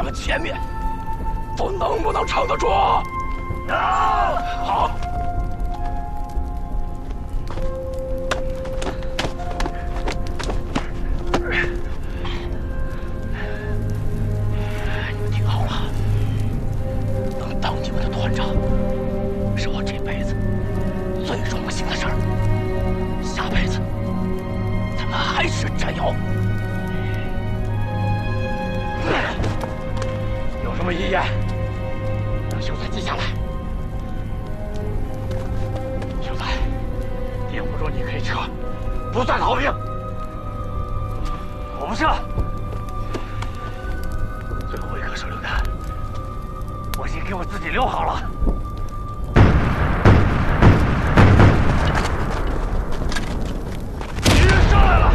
咱们前面，风能不能撑得住？能。好。你们听好了，能当你们的团长，是我这辈子最荣幸的事儿。下辈子，咱们还是战友。有什么遗言，让秀才记下来。秀才，定不住你可以撤，不算逃兵。我不撤。最后一颗手榴弹，我先给我自己留好了。敌人上来了！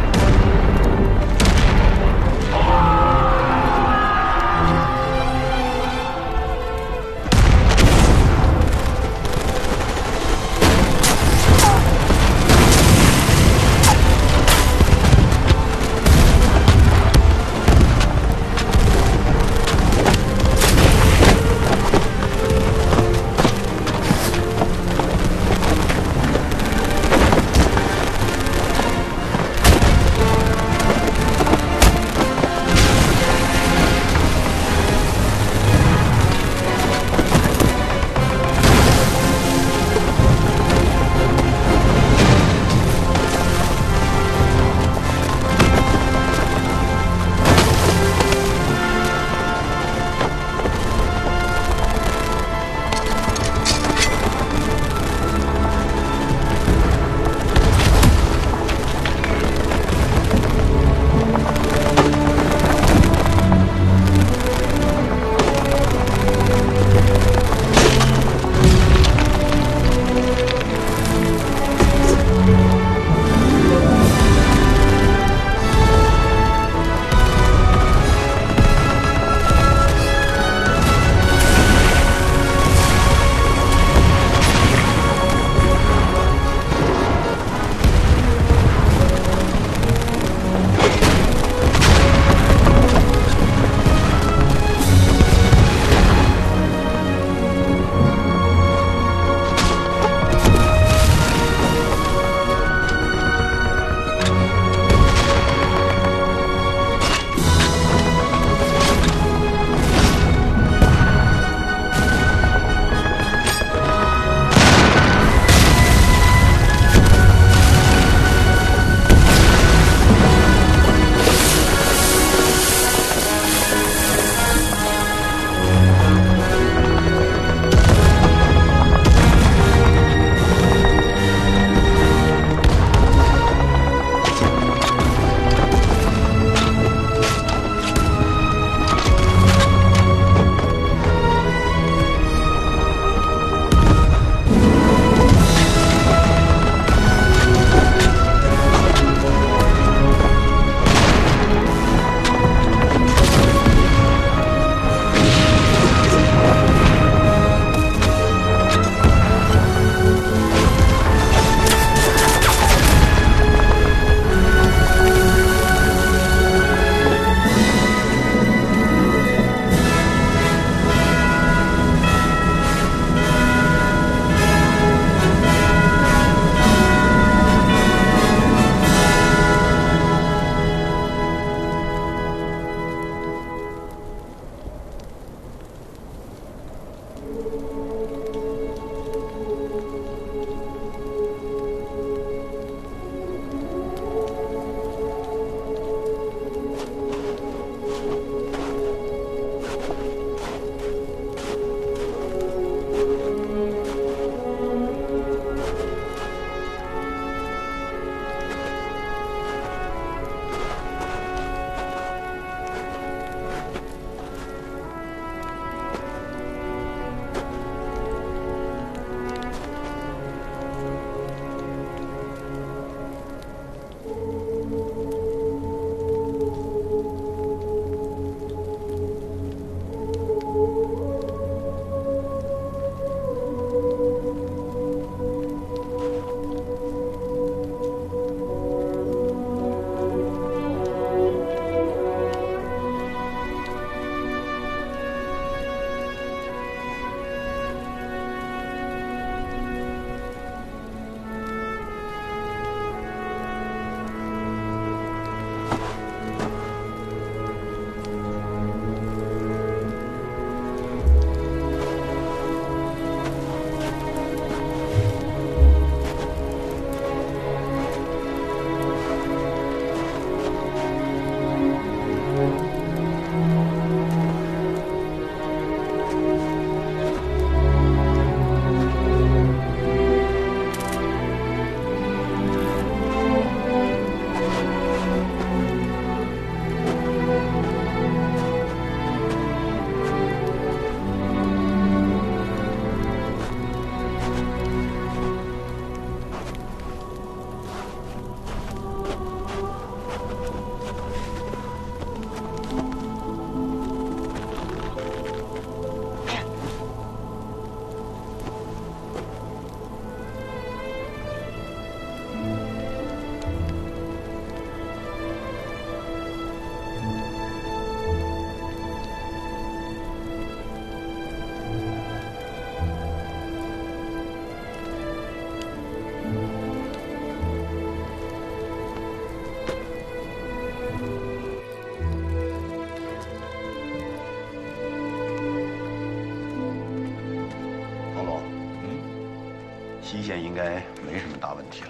西线应该没什么大问题了，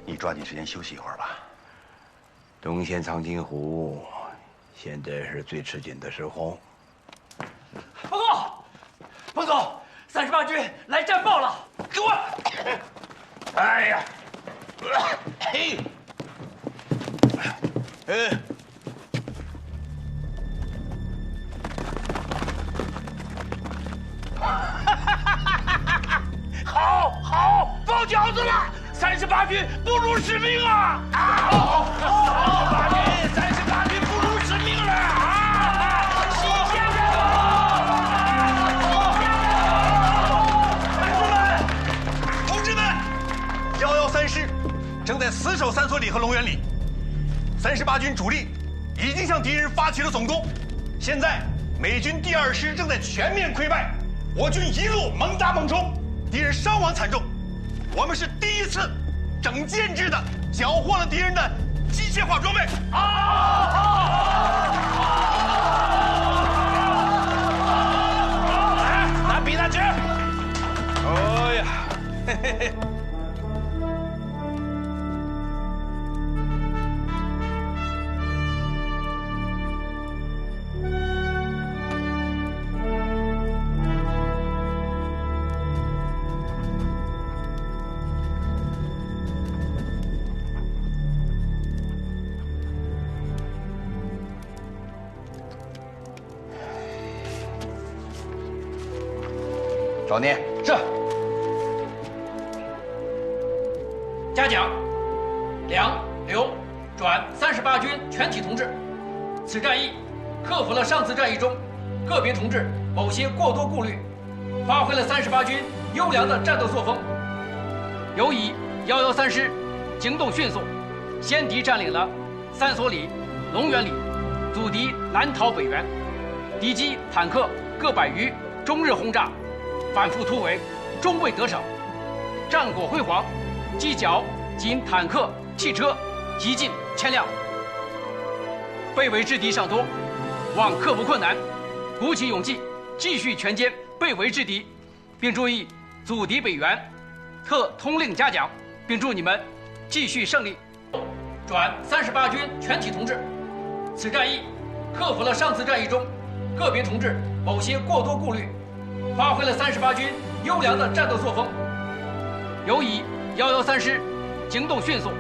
你抓紧时间休息一会儿吧。东线长津湖现在是最吃紧的时候。报告，彭总，38军来战报了，给我！哎呀，嘿，好，包饺子了！38军不辱使命啊！38军不辱使命了啊！西线同志们，113师正在死守三所里和龙源里，38军主力已经向敌人发起了总攻，现在美军第2师正在全面溃败，我军一路猛打猛冲，敌人伤亡惨重。我们是第一次整建制的缴获了敌人的机械化装备。来，拿笔拿纸。哎呀，嘿嘿嘿。少年是。嘉奖，梁、刘转38军全体同志。此战役克服了上次战役中个别同志某些过多顾虑，发挥了38军优良的战斗作风。尤以113师行动迅速，先敌占领了三所里、龙源里，阻敌南逃北援，敌机坦克各百余，终日轰炸。反复突围，终未得手，战果辉煌，击缴仅坦克、汽车极近1000辆。被围之敌尚多，望克服困难，鼓起勇气，继续全歼被围之敌，并注意阻敌北援，特通令嘉奖，并祝你们继续胜利。转38军全体同志，此战役克服了上次战役中个别同志某些过多顾虑，发挥了38军优良的战斗作风。尤以113师行动迅速，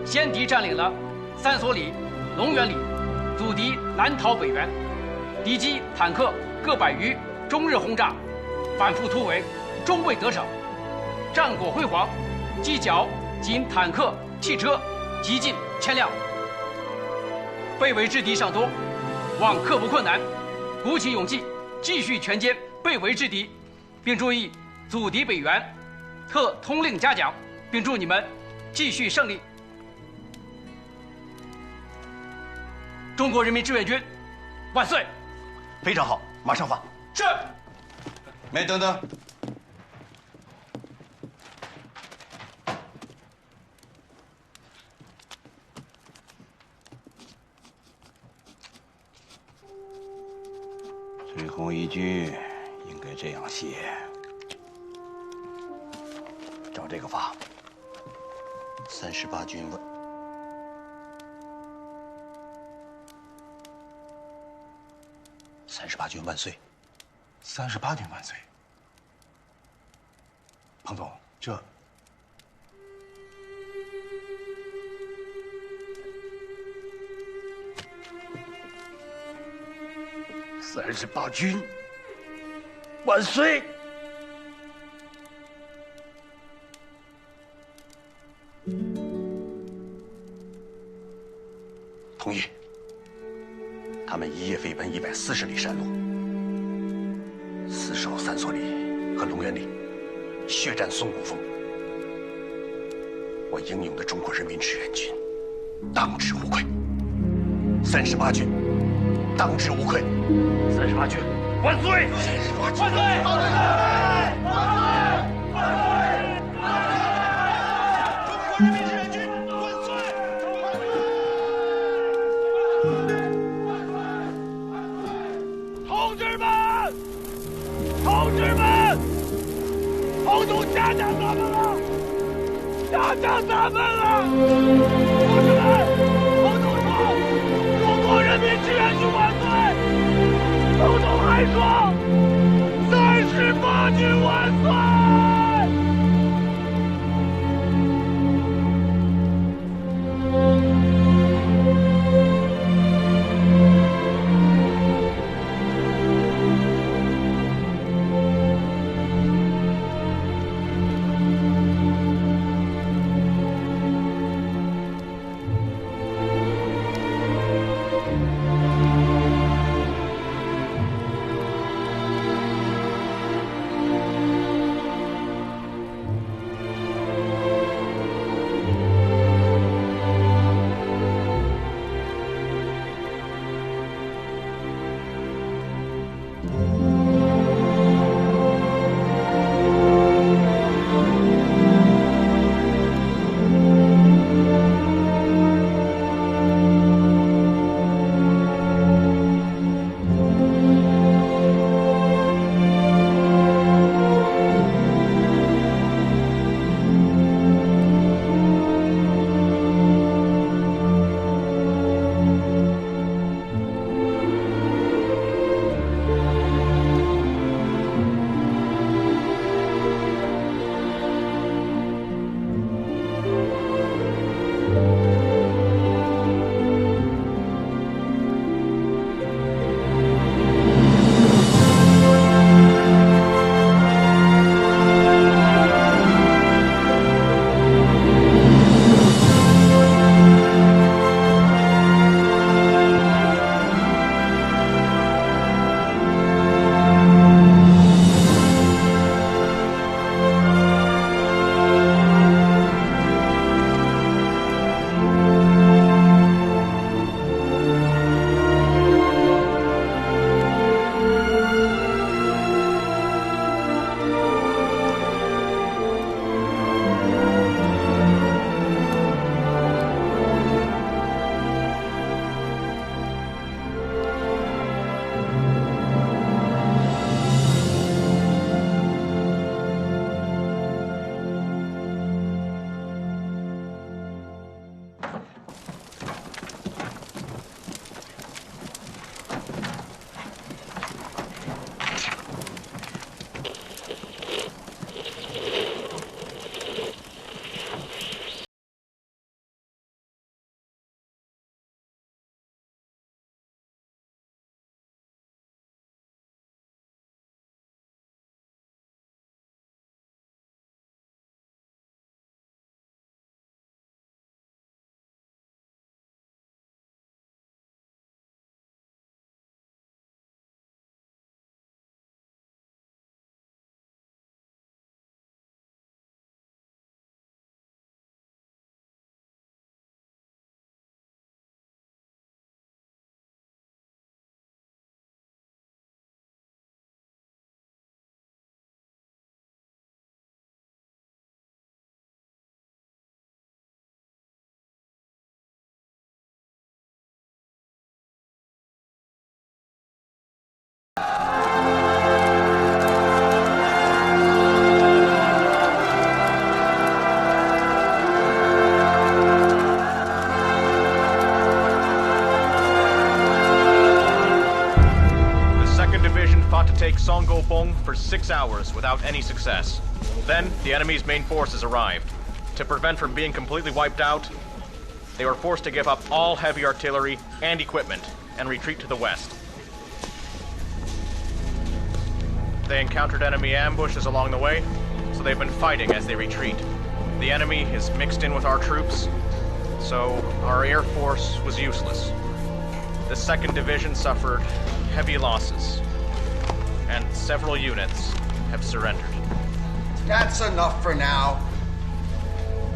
先敌占领了三所里、龙源里，阻敌南逃北援，敌机坦克各百余，终日轰炸，反复突围，终未得手，战果辉煌，击缴仅坦克、汽车极近1000辆。被围之敌尚多，望克服困难，鼓起勇气，继续全歼被围之敌，并注意阻敌北援，特通令嘉奖，并祝你们继续胜利。中国人民志愿军万岁！非常好，马上发。是。没，等等。最后一句应该这样写，照这个发。38军万，38军万岁！38军万岁！彭总，这38军万岁！同意。他们一夜飞奔140里山路，死守三所里和龙源里，血战松骨峰。我英勇的中国人民志愿军当之无愧。38军当之无愧。38军万岁！万岁！万岁！万岁！中国人民志愿军万岁！同志们，同志们，红土吓着咱们了，吓着咱们了！同志们，红土说，中国人民志愿军万岁！红土还说，38军万岁！ take Songgo-pong for 6 hours without any success. Then, the enemy's main forces arrived. To prevent from being completely wiped out, they were forced to give up all heavy artillery and equipment and retreat to the west. They encountered enemy ambushes along the way, so they've been fighting as they retreat. The enemy is mixed in with our troops, so our air force was useless. The 2nd Division suffered heavy losses, and several units have surrendered. That's enough for now.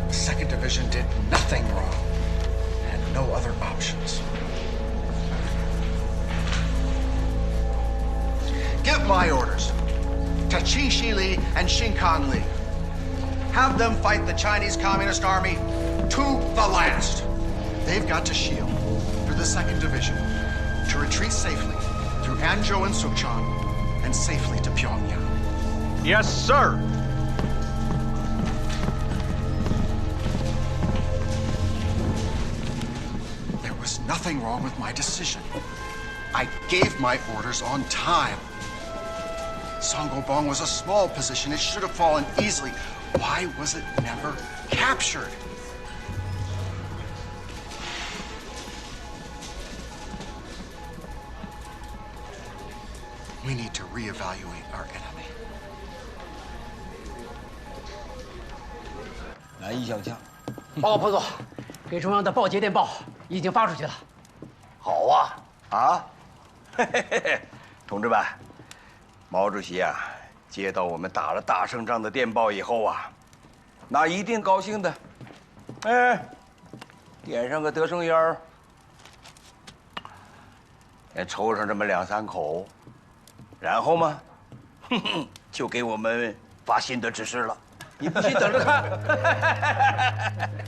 The 2nd Division did nothing wrong, and no other options. Give my orders to Qi Shili and Xinkan Li. Have them fight the Chinese Communist Army to the last. They've got to shield through the 2nd Division to retreat safely through Anzhou and Suchang and safely to Pyongyang. Yes, sir! nothing wrong with my decision. I gave my orders on time. Songobong was a small position. It should have fallen easily. Why was it never captured? We need to reevaluate our enemy. 难以想象。报告彭总，给中央的报捷电报已经发出去了。好啊，啊，嘿嘿嘿嘿，同志们，毛主席啊，接到我们打了大胜仗的电报以后啊，那一定高兴的。哎，点上个德胜烟儿，抽上这么2、3口，然后嘛，就给我们发新的指示了。你必须等着看。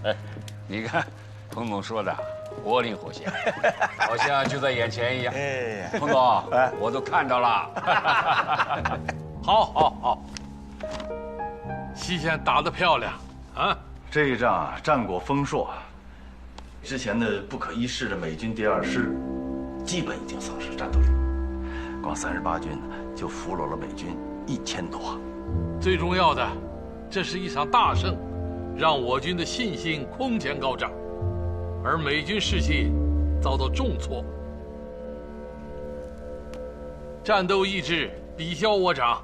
哎，你看，彭总说的活灵活现，好像就在眼前一样。哎，彭总，我都看到了。好，好，好，西线打得漂亮啊！这一仗啊，战果丰硕。之前的不可一世的美军第2师，基本已经丧失战斗力，光38军就俘虏了美军1000多。最重要的，这是一场大胜，让我军的信心空前高涨，而美军士气遭到重挫，战斗意志比消我长，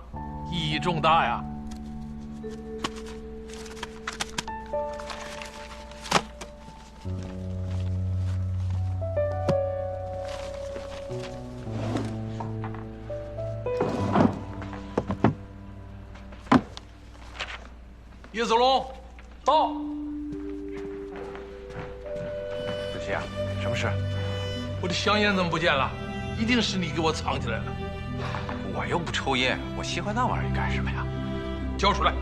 意义重大呀！叶子龙，到。主席啊，什么事？我的香烟怎么不见了？一定是你给我藏起来了。我又不抽烟，我喜欢那玩意儿干什么呀？交出来！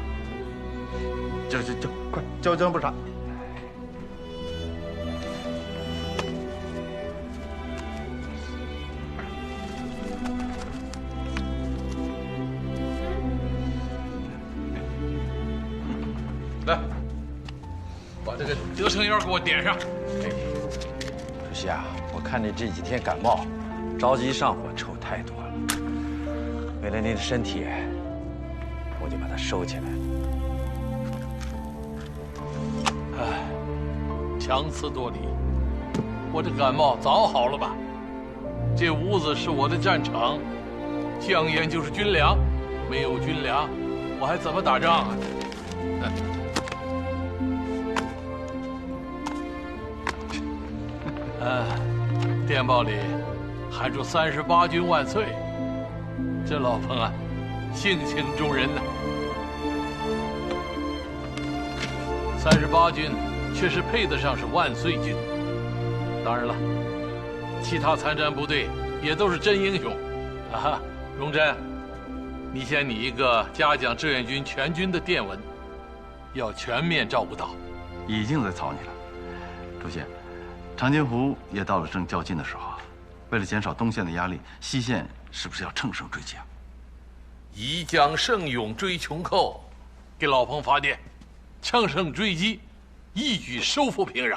快交不查。来，把这个德胜烟给我点上。主席啊，我看你这几天感冒，着急上火，抽太多了。为了您的身体，我就把它收起来了。哎，强词夺理，我这感冒早好了吧？这屋子是我的战场，香烟就是军粮，没有军粮，我还怎么打仗啊？电报里喊出38军万岁，这老彭啊，性情中人呐。38军确实配得上是万岁军。当然了，其他参战部队也都是真英雄，啊，荣臻，你先拟一个嘉奖志愿军全军的电文，要全面照顾到。已经在草拟了，主席。长津湖也到了正较劲的时候啊，为了减少东线的压力，西线是不是要乘胜追击啊？以将胜勇追穷寇，给老彭发电，乘胜追击，一举收复平壤。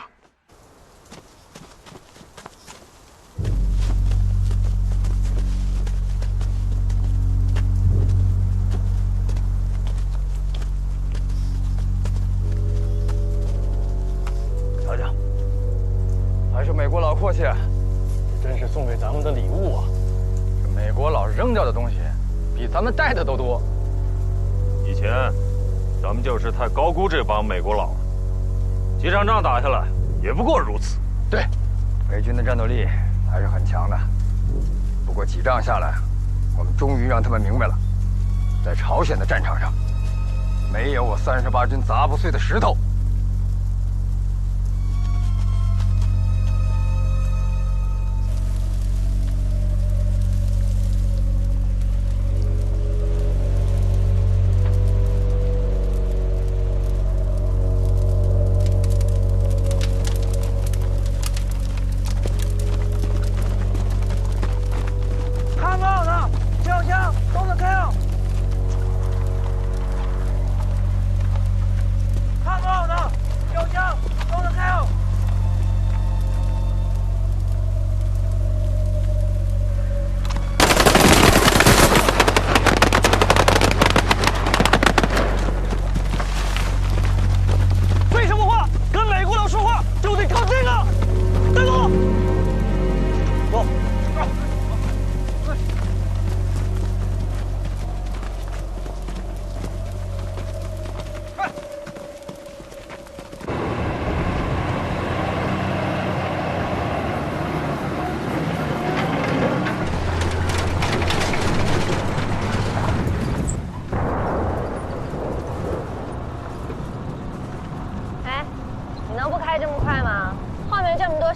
瞧瞧。还是美国佬阔气，这真是送给咱们的礼物啊！这美国佬扔掉的东西，比咱们带的都多。以前，咱们就是太高估这帮美国佬了。几场仗打下来，也不过如此。对，美军的战斗力还是很强的。不过几仗下来，我们终于让他们明白了，在朝鲜的战场上，没有我38军砸不碎的石头。Come on!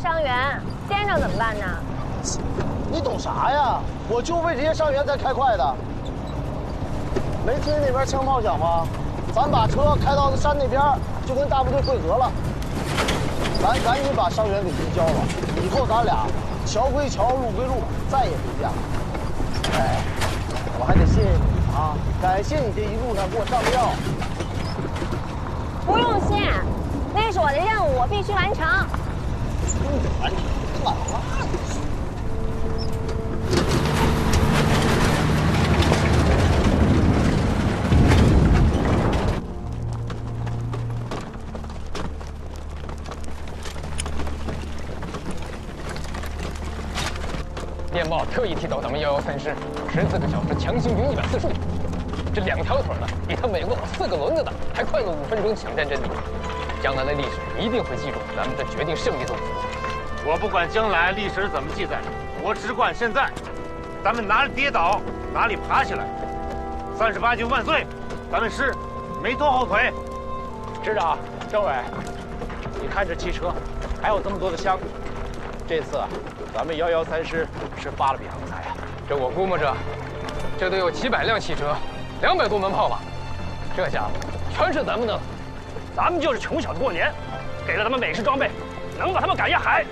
伤员，颠着怎么办呢？你懂啥呀？我就为这些伤员才开快的。没听见那边枪炮响吗？咱把车开到山那边，就跟大部队会合了。咱赶紧把伤员给移交了，以后咱俩桥归桥，路归路，再也别见了。哎，我还得谢谢你啊，感谢你这一路上给我上药。不用谢，那是我的任务，我必须完成。完成，干嘛？电报特意提到咱们113师14个小时强行兵145，这2条腿的比他美国4个轮子的还快了5分钟抢占阵地。将来的历史一定会记住咱们的决定胜利的武功。我不管将来历史怎么记载，我只管现在。咱们哪里跌倒哪里爬起来。38军万岁！咱们师没拖后腿。师长，政委，你看这汽车，还有这么多的枪，这次咱们113师是发了笔横财呀。这我估摸着，这都有几百辆汽车，200多门炮吧。这家伙全是咱们的。咱们就是穷小子过年，给了他们美式装备，能把他们赶下海。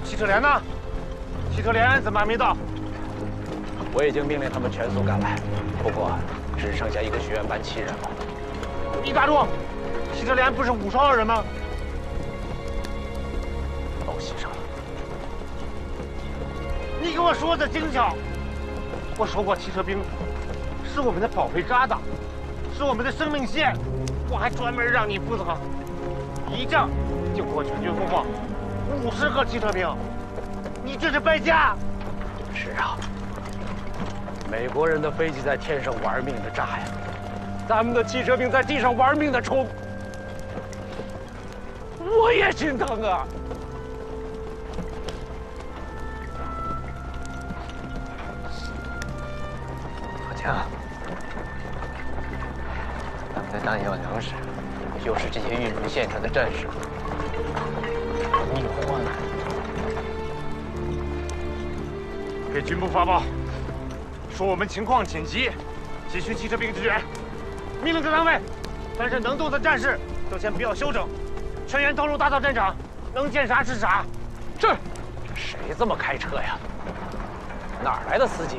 汽车连呢？汽车连怎么还没到？我已经命令他们全速赶来，不过只剩下一个学员班7人了。你打住！汽车连不是52人吗？都牺牲了。你给我说的精巧。我说过，汽车兵是我们的保卫疙瘩。是我们的生命线，我还专门让你负责。一仗就给我全军覆没，50个汽车兵，你这是败家！是啊，美国人的飞机在天上玩命的炸呀，咱们的汽车兵在地上玩命的冲，我也心疼啊！老强。的弹药、粮食，又是这些运输线上的战士，你活呢？给军部发报，说我们情况紧急，急需汽车兵支援。命令各单位，凡是能动的战士都先不要休整，全员投入大造战场，能见啥是啥。是。这谁这么开车呀？哪儿来的司机？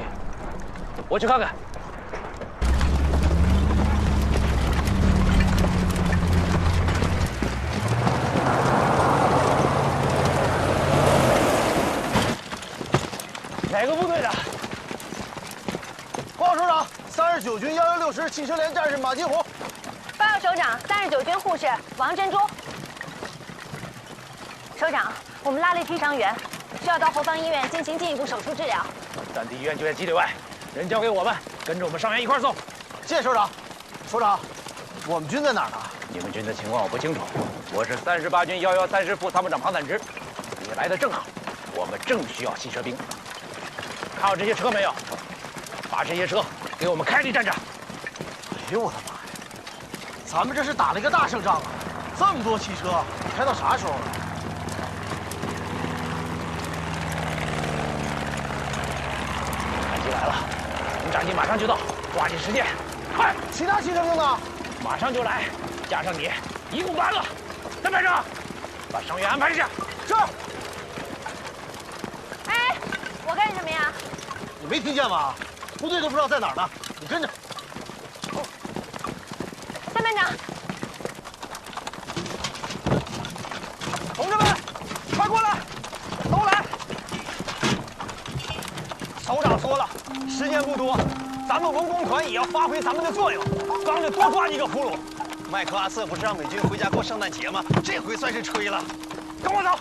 我去看看。哪个部队的？报告首长，39军116师汽车连战士马金红。报告首长，39军护士王珍珠。首长，我们拉了一批伤员，需要到后方医院进行进一步手术治疗。暂地医院就在基地外，人交给我们，跟着我们伤员一块送。谢谢首长。首长，我们军在哪儿呢？你们军的情况我不清楚，我是38军113师副参谋长庞坦之。你来的正好，我们正需要汽车兵。看好这些车没有？把这些车给我们开离战场。哎呦我的妈呀！咱们这是打了一个大胜仗啊！这么多汽车，开到啥时候呢？战机来了，我们战机马上就到，抓紧时间，快！其他汽车兵呢？马上就来，加上你，一共8个。再排长，把伤员安排一下。是。哎，我干什么呀？你没听见吗？部队都不知道在哪儿呢，你跟着。三班长，同志们，快过来，都来！首长说了，时间不多，咱们文工团也要发挥咱们的作用，刚就多抓一个俘虏。麦克阿瑟不是让美军回家过圣诞节吗？这回算是吹了。跟我走。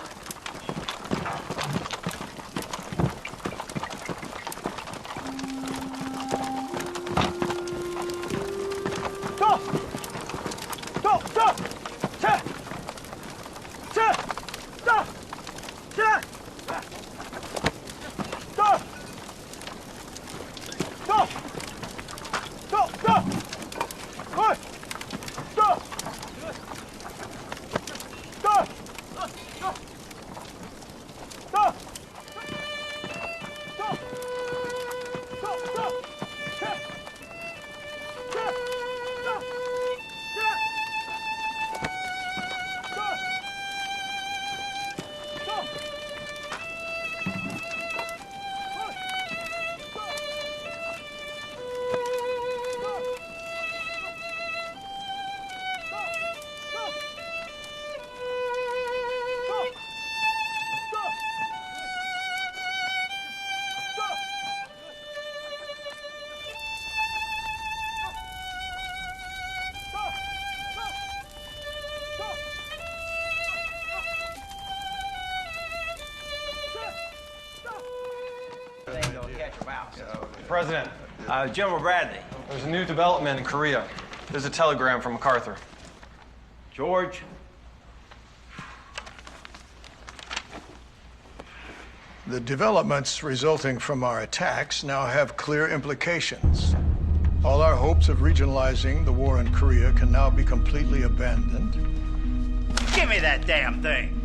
President, General Bradley. There's a new development in Korea. There's a telegram from MacArthur. George. The developments resulting from our attacks now have clear implications. All our hopes of regionalizing the war in Korea can now be completely abandoned. Give me that damn thing!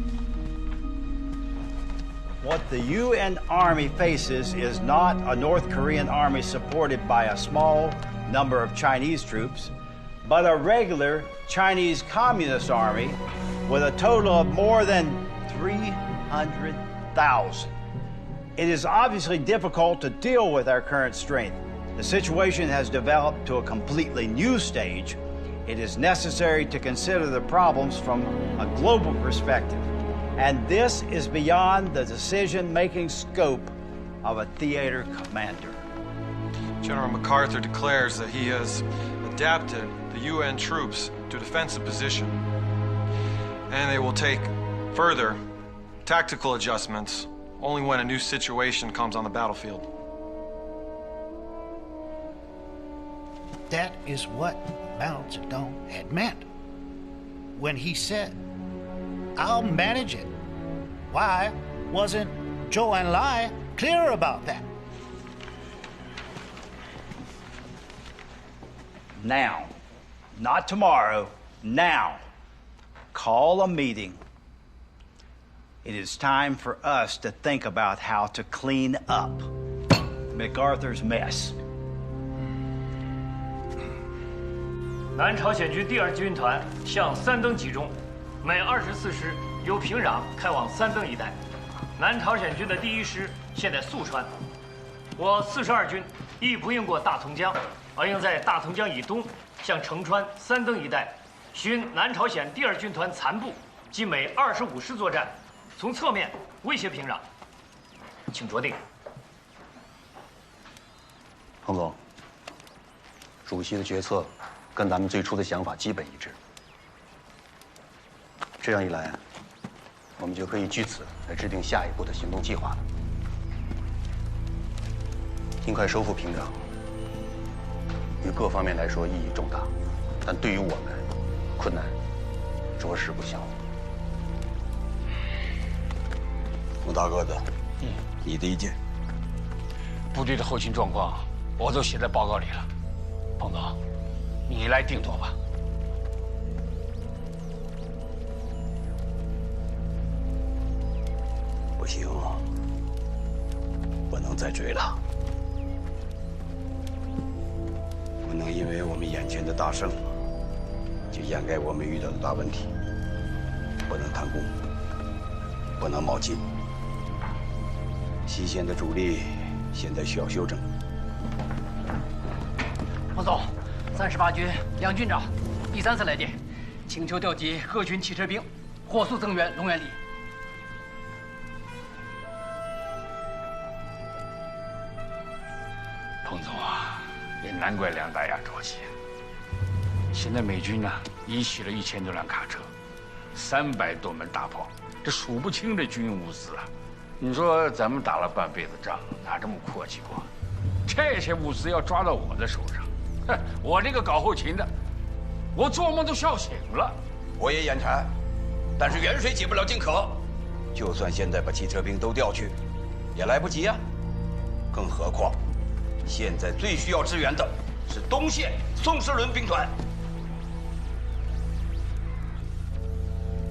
What the UN Army faces is not a North Korean army supported by a small number of Chinese troops, but a regular Chinese Communist army with a total of more than 300,000. It is obviously difficult to deal with our current strength. The situation has developed to a completely new stage. It is necessary to consider the problems from a global perspective. And this is beyond the decision-making scope of a theater commander. General MacArthur declares that he has adapted the UN troops to a defensive position, and they will take further tactical adjustments only when a new situation comes on the battlefield. That is what Mao Zedong had meant when he said, "I'll manage it." Why wasn't Zhou Enlai clear about that? Now, not tomorrow, now, call a meeting. It is time for us to think about how to clean up MacArthur's mess. 南朝鲜军第2军团向三登集中，每24师由平壤开往三登一带。南朝鲜军的第1师现在宿川，我42军亦不应过大同江，而应在大同江以东向城川、三登一带寻南朝鲜第2军团残部及每25师作战，从侧面威胁平壤。请酌定。彭总，主席的决策跟咱们最初的想法基本一致。这样一来，我们就可以据此来制定下一步的行动计划了。尽快收复平壤，于各方面来说意义重大，但对于我们，困难着实不小。冯大个子，你的意见？部队的后勤状况我都写在报告里了，彭总，你来定夺吧。不行，不能再追了，不能因为我们眼前的大胜，就掩盖我们遇到的大问题。不能贪功，不能冒进。西线的主力现在需要休整。彭总，38军梁军长第3次来电，请求调集各军汽车兵，火速增援龙源里。彭总啊，也难怪梁大牙着急。现在美军呢，已起了1000多辆卡车，300多门大炮，这数不清的军用物资啊！你说咱们打了半辈子仗，哪这么阔气过？这些物资要抓到我的手上，哼，我这个搞后勤的，我做梦都笑醒了。我也眼馋，但是远水解不了近渴。就算现在把汽车兵都调去，也来不及呀。更何况，现在最需要支援的是东线宋时轮兵团。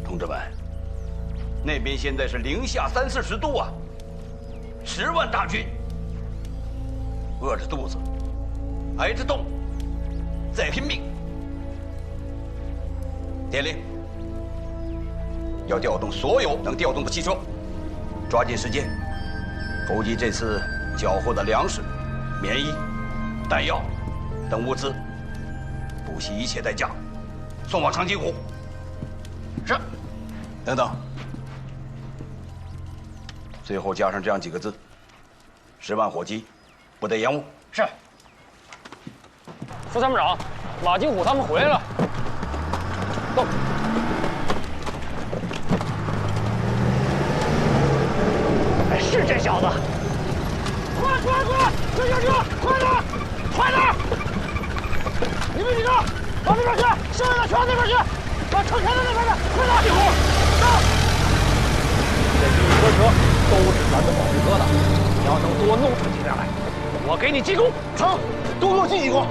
同志们，那边现在是零下30-40度啊，10万大军，饿着肚子，挨着冻，在拼命。电令，要调动所有能调动的汽车，抓紧时间筹集这次缴获的粮食、棉衣、弹药等物资，不惜一切代价送往长津湖。是。等等。最后加上这样几个字：10万火急，不得延误。是。副参谋长，马金虎他们回来了。走。哎，是这小子。快！快快，追小车，快点，快点！你们几个往那边去，剩下的全往那边去，把车开到那边去，快点！地虎，上！这一车车都是咱的保卫车的，你要能多弄出几辆来，我给你记功。成，多给我记几功。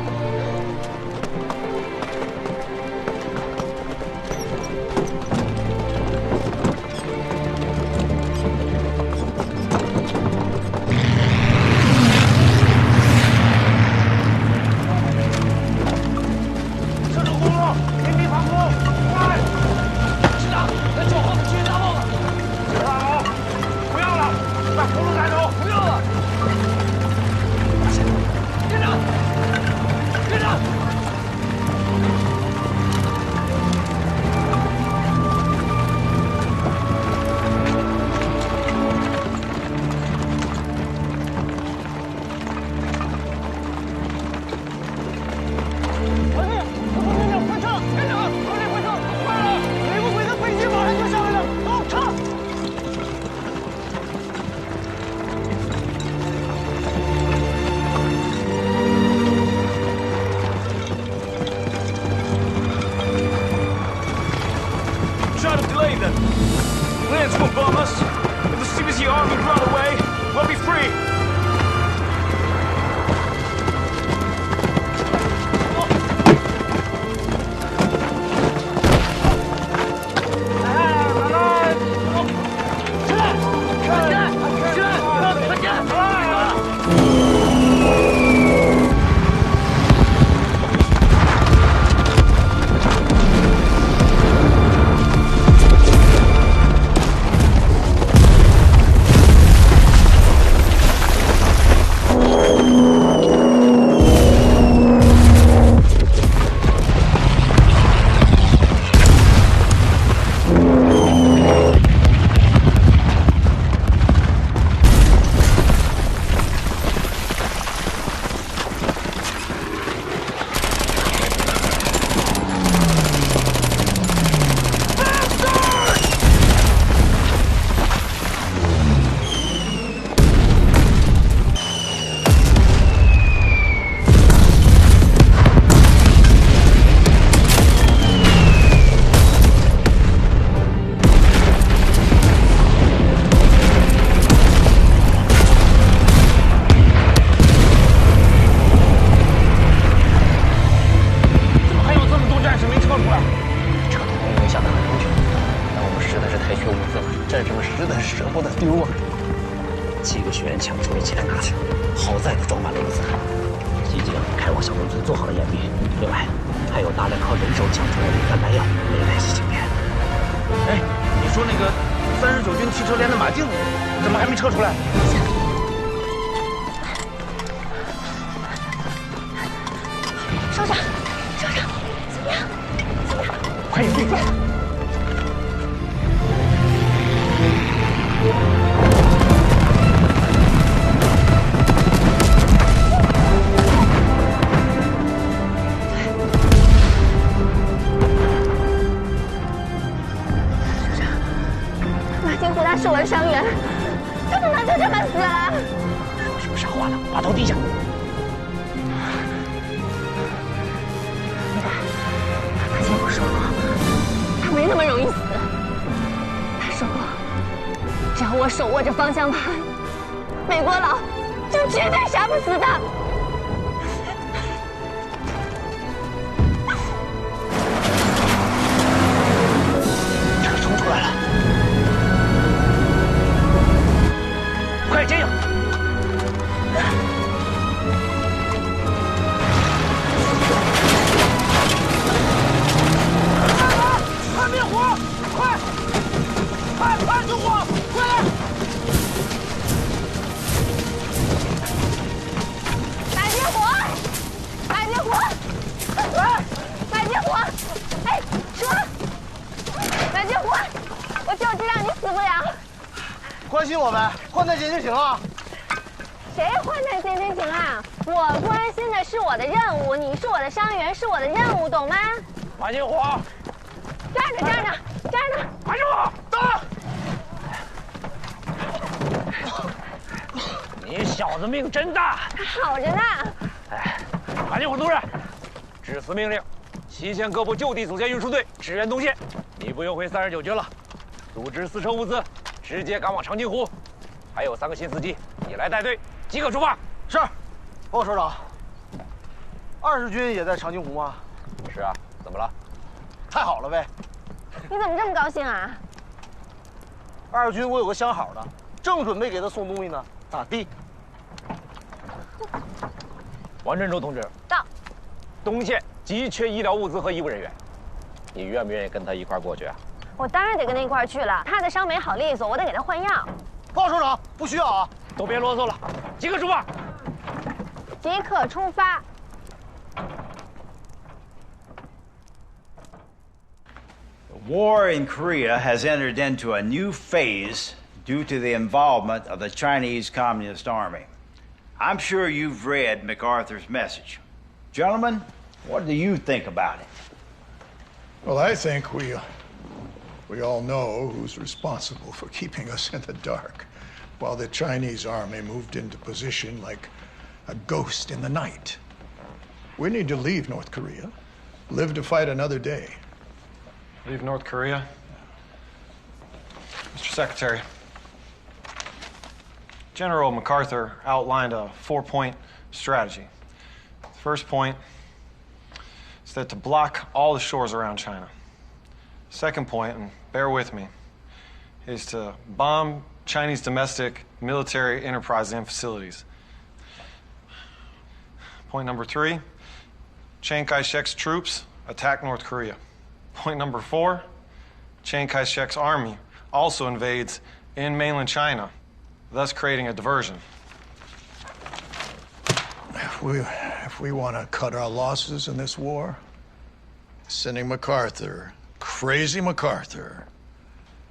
关心我们，换台阶就行了。谁换台阶就行啊？我关心的是我的任务，你是我的伤员，是我的任务，懂吗？马金火，站着，站着，站着！马金火，到。你小子命真大！他好着呢。哎，马金虎同志，致死命令：西线各部就地组建运输队，支援东线。你不用回39军了，组织4车物资，直接赶往长津湖。还有3个新司机，你来带队，即刻出发。是，报告首长。20军也在长津湖吗？是啊，怎么了？太好了呗！你怎么这么高兴啊？20军我有个相好的，正准备给他送东西呢，咋地？王振洲同志到。东线急缺医疗物资和医务人员，你愿不愿意跟他一块过去啊？我当然得跟他一块去了。他的伤没好利索，我得给他换药。报告首长，不需要啊！都别啰嗦了，即刻出发！即刻出发！ The war in Korea has entered into a new phase due to the involvement of the Chinese Communist Army. I'm sure you've read MacArthur's message. Gentlemen, what do you think about it? Well, I think we all know who's responsible for keeping us in the dark while the Chinese army moved into position like a ghost in the night. We need to leave North Korea, live to fight another day. Leave North Korea? Mr. Secretary, General MacArthur outlined a 4-point strategy. The first point is that to block all the shores around China. Second point, and bear with me, is to bomb Chinese domestic military enterprises and facilities. Point number 3, Chiang Kai-shek's troops attack North Korea. Point number 4, Chiang Kai-shek's army also invades in mainland China, thus creating a diversion. If we want to cut our losses in this war, sending MacArthur, crazy MacArthur,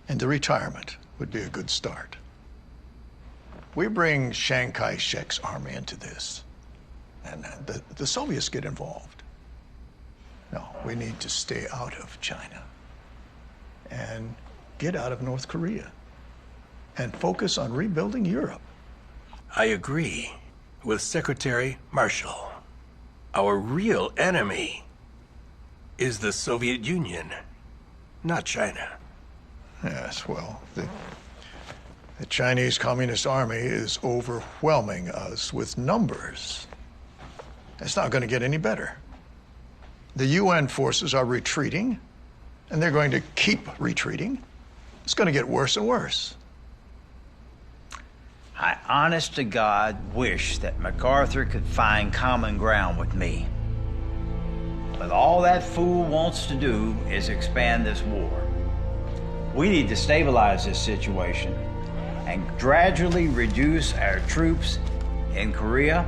into retirement would be a good start. We bring Chiang Kai-shek's army into this, and the Soviets get involved. No, we need to stay out of China and get out of North Korea and focus on rebuilding Europe. I agree with Secretary Marshall. Our real enemy is the Soviet Union, not China. Yes, well, the Chinese Communist Army is overwhelming us with numbers. It's not going to get any better. The UN forces are retreating, and they're going to keep retreating. It's going to get worse and worse. I honest to God wish that MacArthur could find common ground with me. But all that fool wants to do is expand this war. We need to stabilize this situation and gradually reduce our troops in Korea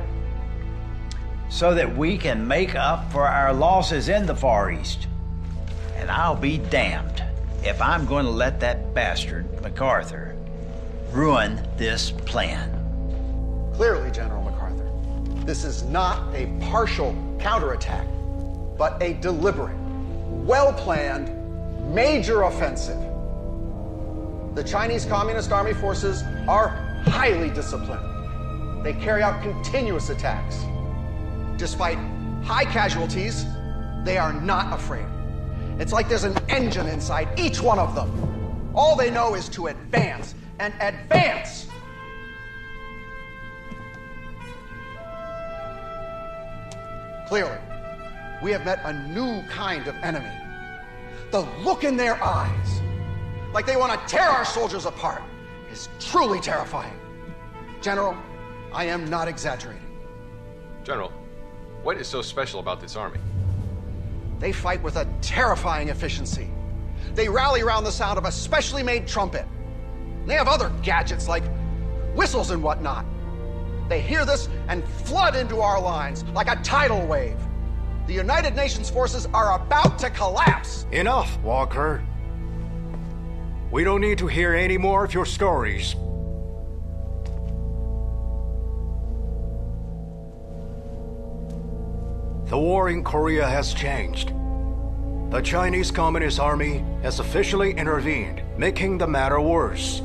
so that we can make up for our losses in the Far East. And I'll be damned if I'm going to let that bastard, MacArthur, ruin this plan. Clearly, General MacArthur, this is not a partial counterattack, but a deliberate, well-planned, major offensive. The Chinese Communist Army forces are highly disciplined. They carry out continuous attacks. Despite high casualties, they are not afraid. It's like there's an engine inside each one of them. All they know is to advance and advance. Clearly, we have met a new kind of enemy. The look in their eyes, like they want to tear our soldiers apart, is truly terrifying. General, I am not exaggerating. General, what is so special about this army? They fight with a terrifying efficiency. They rally around the sound of a specially made trumpet. They have other gadgets like whistles and whatnot. They hear this and flood into our lines like a tidal wave. The United Nations forces are about to collapse. Enough, Walker. We don't need to hear any more of your stories. The war in Korea has changed. The Chinese Communist Army has officially intervened, making the matter worse.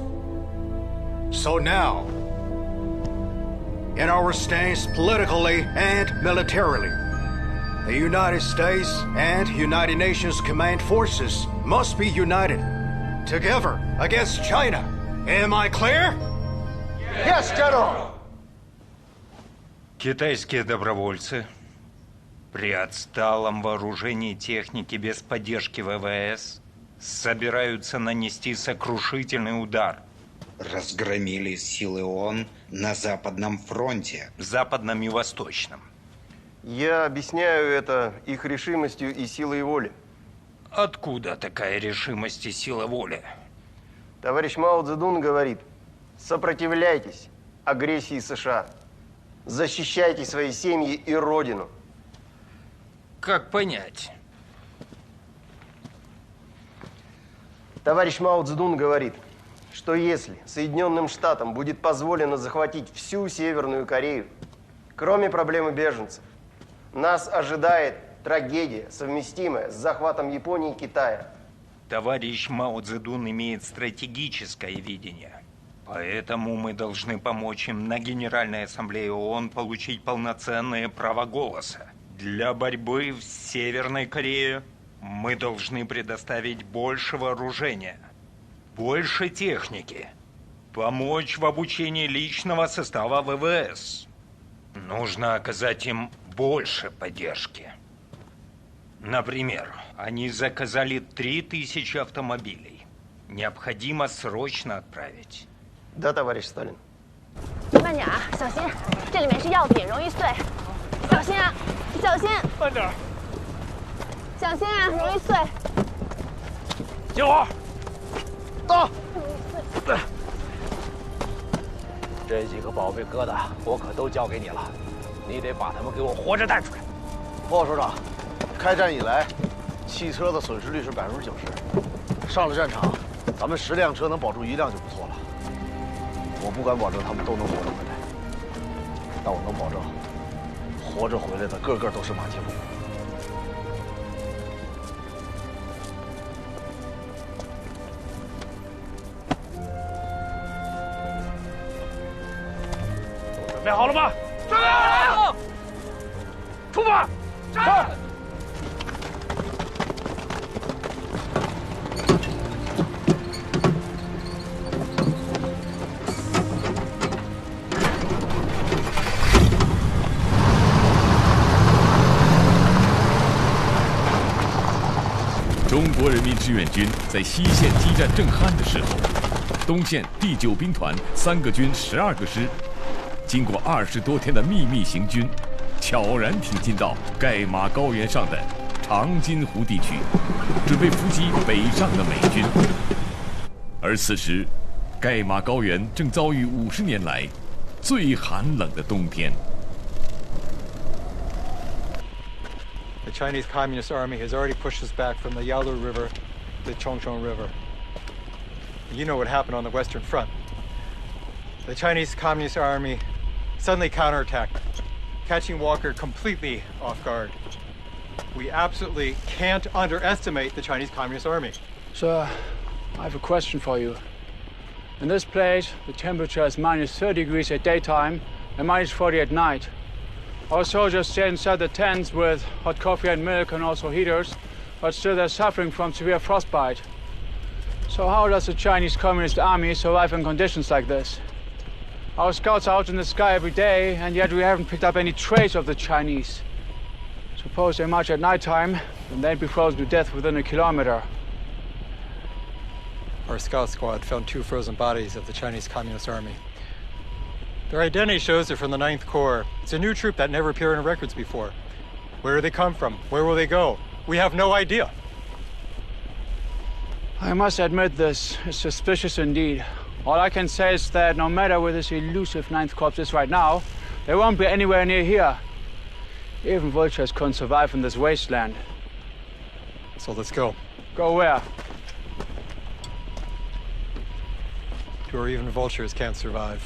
So now, in our stance politically and militarily. The United States and United Nations command forces must be united together against China. Am I clear? Yes, General. Китайские добровольцы при отсталом вооружении техники без поддержки ВВС собираются нанести сокрушительный удар. Разгромили силы ООН на Западном фронте. Западном и Восточном. Я объясняю это их решимостью и силой воли. Откуда такая решимость и сила воли? Товарищ Мао Цзэдун говорит, сопротивляйтесь агрессии США. Защищайте свои семьи и родину. Как понять? Товарищ Мао Цзэдун говорит, что если Соединенным Штатам будет позволено захватить всю Северную Корею, кроме проблемы беженцев, нас ожидает трагедия, совместимая с захватом Японии и Китая. Товарищ Мао Цзэдун имеет стратегическое видение. Поэтому мы должны помочь им на Генеральной Ассамблее ООН получить полноценное право голоса. Для борьбы в Северной Корее мы должны предоставить больше вооружения, больше техники, помочь в обучении личного состава ВВС. Нужно оказать им больше поддержки. Например, они заказали 3000 автомобилей. Необходимо срочно отправить. Да, товарищ Сталин. 慢点啊，小心，这里面是药品，容易碎。小心啊，小心。慢点。小心啊，容易碎。救我！到。这几个宝贝疙瘩，我可都交给你了，你得把他们给我活着带出来。报告首长，开战以来，汽车的损失率是90%。上了战场，咱们10辆车能保住1辆就不错了。我不敢保证他们都能活着回来，但我能保证，活着回来的个个都是马前卒。准备好了吗？准备好了！出发！战！中国人民志愿军在西线激战正酣的时候，东线第9兵团3个军12个师，经过20多天的秘密行军，悄然挺进到盖马高原上的长津湖地区，准备伏击北上的美军。而此时，盖马高原正遭遇50年来最寒冷的冬天。 The Chinese Communist Army has already pushed us back from the Yalu River to the Chongchong River. You know what happened on the Western Front. The Chinese Communist Army suddenly counterattacked, catching Walker completely off guard. We absolutely can't underestimate the Chinese Communist Army. Sir, I have a question for you. In this place, the temperature is -30 degrees at daytime and -40 at night. Our soldiers stay inside the tents with hot coffee and milk and also heaters, but still they're suffering from severe frostbite. So how does the Chinese Communist Army survive in conditions like this? Our scouts are out in the sky every day, and yet we haven't picked up any trace of the Chinese. Suppose they march at nighttime, then they'd be frozen to death within a kilometer. Our scout squad found 2 frozen bodies of the Chinese Communist Army. Their identity shows they're from the 9th Corps. It's a new troop that never appeared in records before. Where do they come from? Where will they go? We have no idea. I must admit this is suspicious indeed. All I can say is that no matter where this elusive 9th Corps is right now, they won't be anywhere near here. Even vultures couldn't survive in this wasteland. So let's go. Go where? To where even vultures can't survive.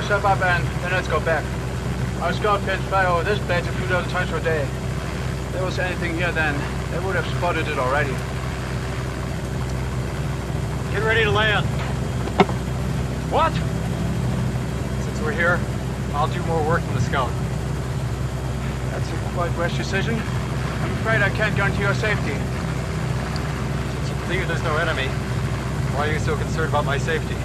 step up and then let's go back. Our scout planes fly over this place a few dozen times per day. If there was anything here then, they would have spotted it already. Get ready to land. What? Since we're here, I'll do more work than the scout. That's a quite rash decision. I'm afraid I can't guarantee your safety. Since you believe there's no enemy, why are you so concerned about my safety?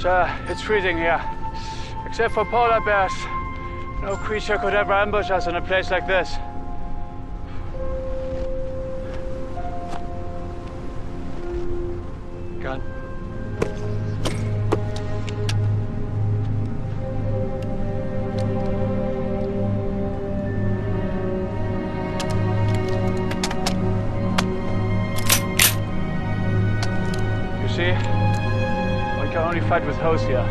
Sir, it's freezing here. Except for polar bears, no creature could ever ambush us in a place like this. Gun. You see? One can only fight with hose here.